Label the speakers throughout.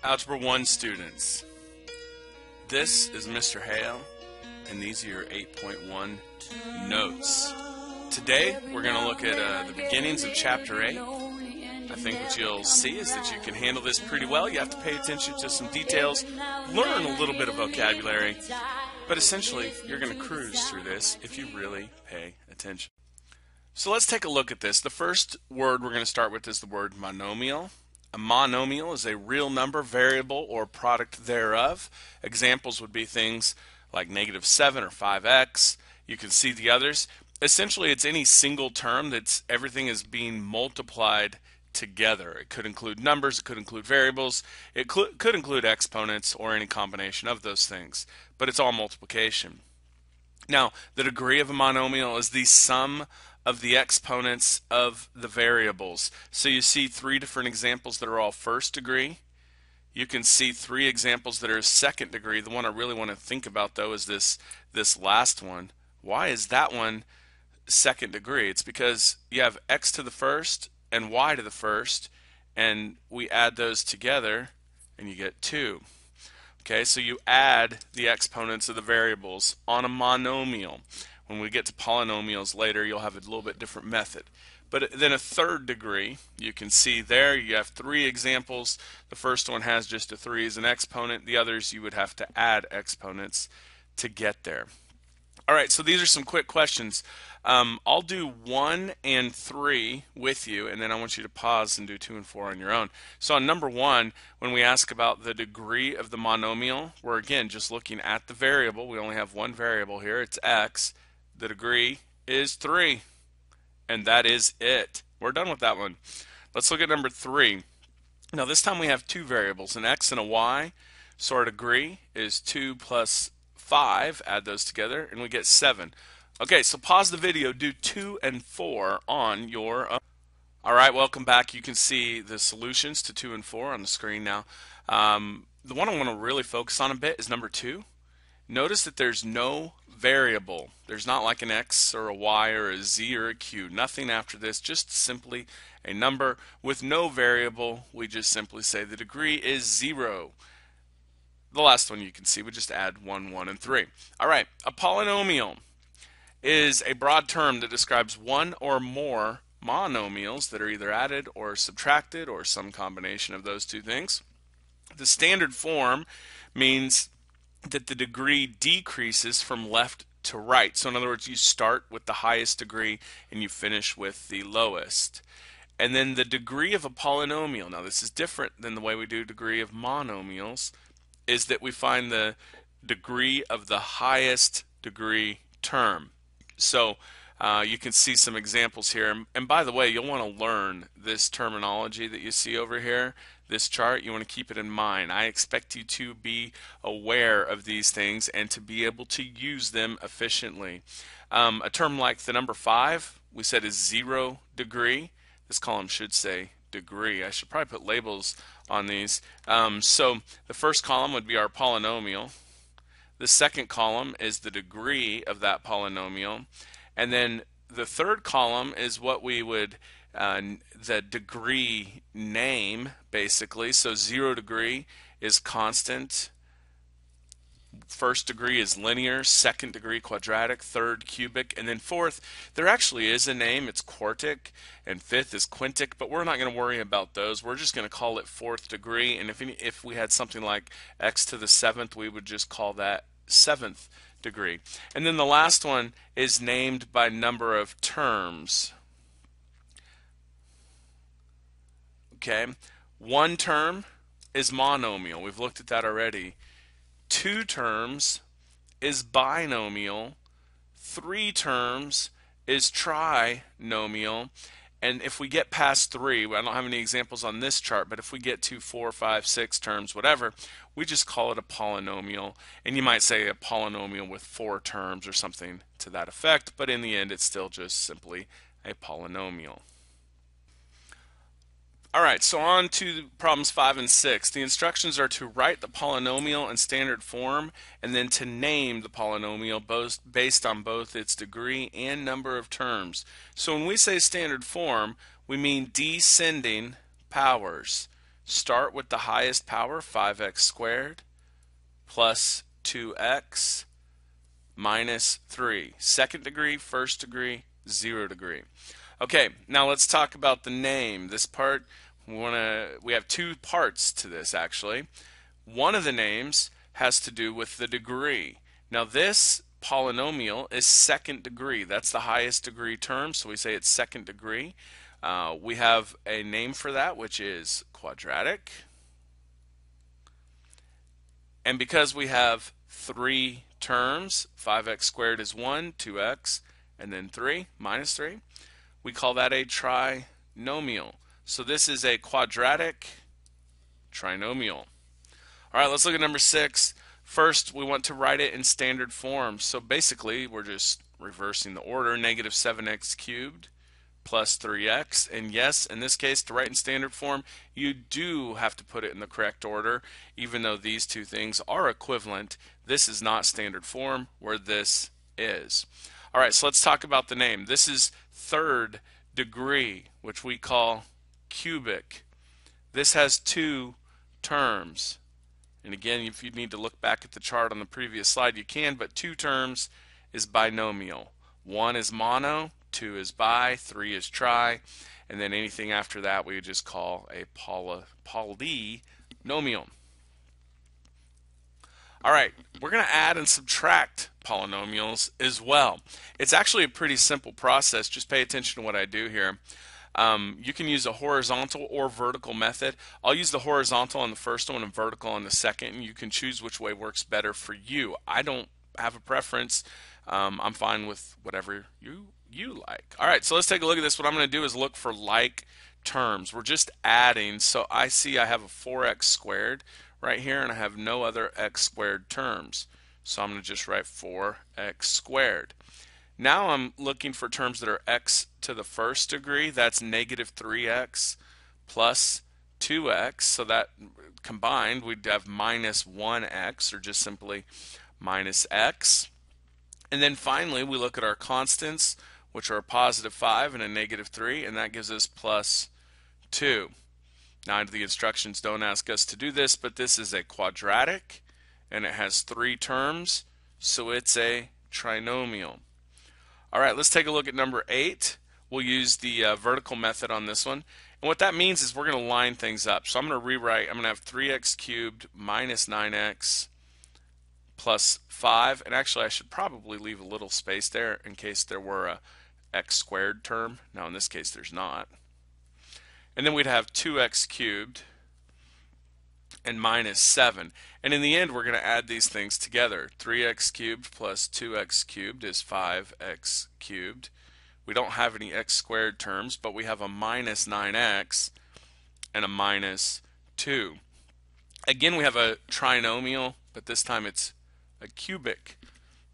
Speaker 1: Algebra 1 students, this is Mr. Hale, and these are your 8.1 notes. Today we're going to look at the beginnings of Chapter 8. I think what you'll see is that you can handle this pretty well. You have to pay attention to some details, learn a little bit of vocabulary, but essentially you're going to cruise through this if you really pay attention. So let's take a look at this. The first word we're going to start with is the word monomial. A monomial is a real number, variable, or product thereof. Examples would be things like -7 or 5x. You can see the others. Essentially, it's any single term that's everything is being multiplied together. It could include numbers, it could include variables, it could include exponents or any combination of those things, but it's all multiplication. Now, the degree of a monomial is the sum of the exponents of the variables. So you see three different examples that are all first degree. You can see three examples that are second degree. The one I really want to think about though is this last one. Why is that one second degree? It's because you have x to the first and y to the first, and we add those together and you get 2. Okay, so you add the exponents of the variables on a monomial. When we get to polynomials later, you'll have a little bit different method. But then a third degree, you can see there you have three examples. The first one has just a 3 as an exponent. The others you would have to add exponents to get there. All right, so these are some quick questions. I'll do 1 and 3 with you, and then I want you to pause and do 2 and 4 on your own. So on number 1, when we ask about the degree of the monomial, we're again just looking at the variable. We only have one variable here, it's x. The degree is 3, and that is it. We're done with that one. Let's look at number 3. Now this time we have two variables, an x and a y. So our degree is 2 plus 5, add those together, and we get 7. Okay, so pause the video, do 2 and 4 on your own. All right, welcome back. You can see the solutions to 2 and 4 on the screen now. The one I want to really focus on a bit is number 2. Notice that there's no variable. There's not like an x or a y or a z or a q. Nothing after this, just simply a number with no variable. We just simply say the degree is 0. The last one you can see, we just add 1, 1, and 3. All right, a polynomial is a broad term that describes one or more monomials that are either added or subtracted or some combination of those two things. The standard form means that the degree decreases from left to right. So in other words, you start with the highest degree and you finish with the lowest. And then the degree of a polynomial, now this is different than the way we do degree of monomials, is that we find the degree of the highest degree term. So you can see some examples here. And by the way, you'll want to learn this terminology that you see over here, this chart. You want to keep it in mind. I expect you to be aware of these things and to be able to use them efficiently. A term like the number 5, we said is 0 degree. This column should say degree. I should probably put labels on these. So the first column would be our polynomial. The second column is the degree of that polynomial. And then the third column is what we would, the degree name, basically. So 0 degree is constant. First degree is linear, second degree quadratic, third cubic, and then fourth, there actually is a name, it's quartic, and fifth is quintic, but we're not going to worry about those. We're just going to call it fourth degree, and if we had something like x to the 7th, we would just call that 7th degree. And then the last one is named by number of terms. Okay, one term is monomial. We've looked at that already. 2 terms is binomial, 3 terms is trinomial, and if we get past 3, I don't have any examples on this chart, but if we get to 4, 5, 6 terms, whatever, we just call it a polynomial, and you might say a polynomial with 4 terms or something to that effect, but in the end it's still just simply a polynomial. Alright, so on to problems 5 and 6. The instructions are to write the polynomial in standard form and then to name the polynomial based on both its degree and number of terms. So when we say standard form, we mean descending powers. start with the highest power, 5x squared, plus 2x minus 3. Second degree, first degree, 0 degree. Okay, now let's talk about the name. This part, we have two parts to this actually. One of the names has to do with the degree. Now this polynomial is second degree. That's the highest degree term, so we say it's second degree. We have a name for that, which is quadratic. And because we have three terms, 5x squared is 1, 2x, and then 3, minus 3, we call that a trinomial. So this is a quadratic trinomial. All right, let's look at number 6. First, we want to write it in standard form. So basically, we're just reversing the order. Negative 7x cubed plus 3x. And yes, in this case, to write in standard form, you do have to put it in the correct order. Even though these two things are equivalent, this is not standard form where this is. All right, so let's talk about the name. This is third degree, which we call cubic. This has two terms. And again, if you need to look back at the chart on the previous slide, you can, but two terms is binomial. 1 is mono, 2 is bi, 3 is tri, and then anything after that we would just call a polynomial. All right, we're going to add and subtract polynomials as well. It's actually a pretty simple process. Just pay attention to what I do here. You can use a horizontal or vertical method. I'll use the horizontal on the first one and vertical on the second, and you can choose which way works better for you. I don't have a preference. I'm fine with whatever you like. All right, so let's take a look at this. What I'm going to do is look for like terms. We're just adding, so I see I have a 4x squared right here, and I have no other x squared terms. So I'm going to just write 4x squared. Now I'm looking for terms that are x to the first degree. That's negative 3x plus 2x. So that combined, we'd have minus 1x, or just simply minus x. And then finally, we look at our constants, which are a positive 5 and a negative 3, and that gives us plus 2. Now, the instructions don't ask us to do this, but this is a quadratic, and it has three terms, so it's a trinomial. All right, let's take a look at number 8. We'll use the vertical method on this one. And what that means is we're going to line things up. So I'm going to rewrite. I'm going to have 3x cubed minus 9x plus 5. And actually, I should probably leave a little space there in case there were a x squared term. Now, in this case, there's not. And then we'd have 2x cubed and minus 7. And in the end, we're going to add these things together. 3x cubed plus 2x cubed is 5x cubed. We don't have any x squared terms, but we have a minus 9x and a minus 2. Again, we have a trinomial, but this time it's a cubic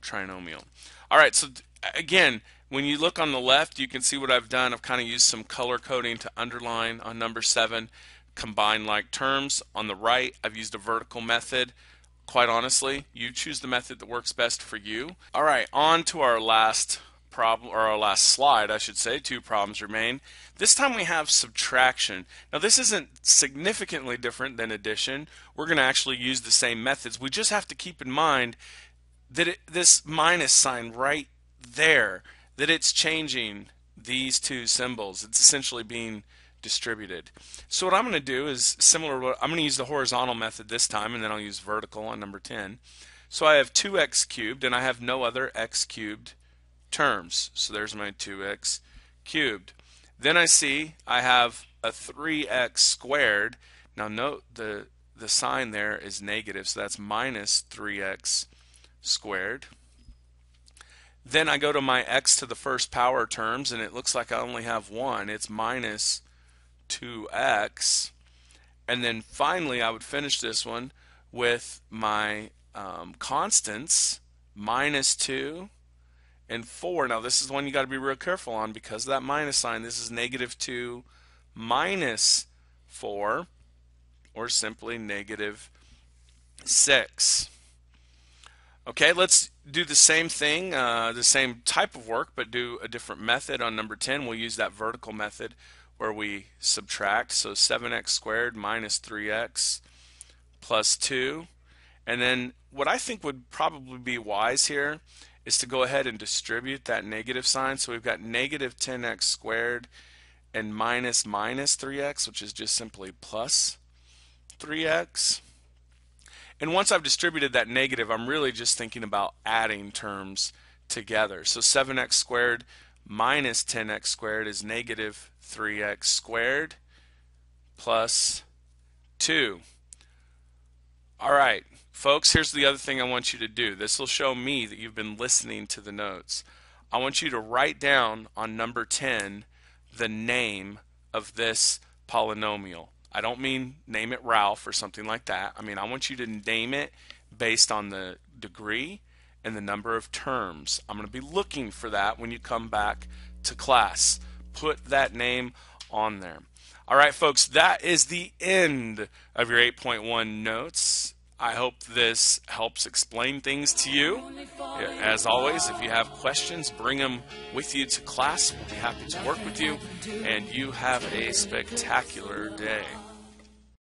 Speaker 1: trinomial. All right, so again, when you look on the left, you can see what I've done. I've kind of used some color coding to underline on number 7. Combine like terms. On the right, I've used a vertical method. Quite honestly, you choose the method that works best for you. All right, on to our last problem, or our last slide, I should say. 2 problems remain. This time we have subtraction. Now this isn't significantly different than addition. We're going to actually use the same methods. We just have to keep in mind that this minus sign right there, that it's changing these two symbols. It's essentially being distributed. So what I'm going to do is similar to I'm going to use the horizontal method this time, and then I'll use vertical on number 10. So I have 2x cubed, and I have no other x cubed terms. So there's my 2x cubed. Then I see I have a 3x squared. Now note the sign there is negative, so that's minus 3x squared. Then I go to my x to the first power terms, and it looks like I only have one. It's minus 2x. And then finally I would finish this one with my constants, minus 2 and 4. Now this is one you got to be real careful on because of that minus sign. This is negative 2 minus 4, or simply negative 6. Okay, let's do the same thing, the same type of work, but do a different method on number 10. We'll use that vertical method where we subtract. So 7x squared minus 3x plus 2. And then what I think would probably be wise here is to go ahead and distribute that negative sign. So we've got negative 10x squared and minus 3x, which is just simply plus 3x. And once I've distributed that negative, I'm really just thinking about adding terms together. So 7x squared minus 10x squared is negative 3x squared plus 2. All right, folks, here's the other thing I want you to do. This will show me that you've been listening to the notes. I want you to write down on number 10 the name of this polynomial. I don't mean name it Ralph or something like that. I mean, I want you to name it based on the degree and the number of terms. I'm going to be looking for that when you come back to class. Put that name on there. All right, folks, that is the end of your 8.1 notes. I hope this helps explain things to you. As always, if you have questions, bring them with you to class. We'll be happy to work with you, and you have a spectacular day.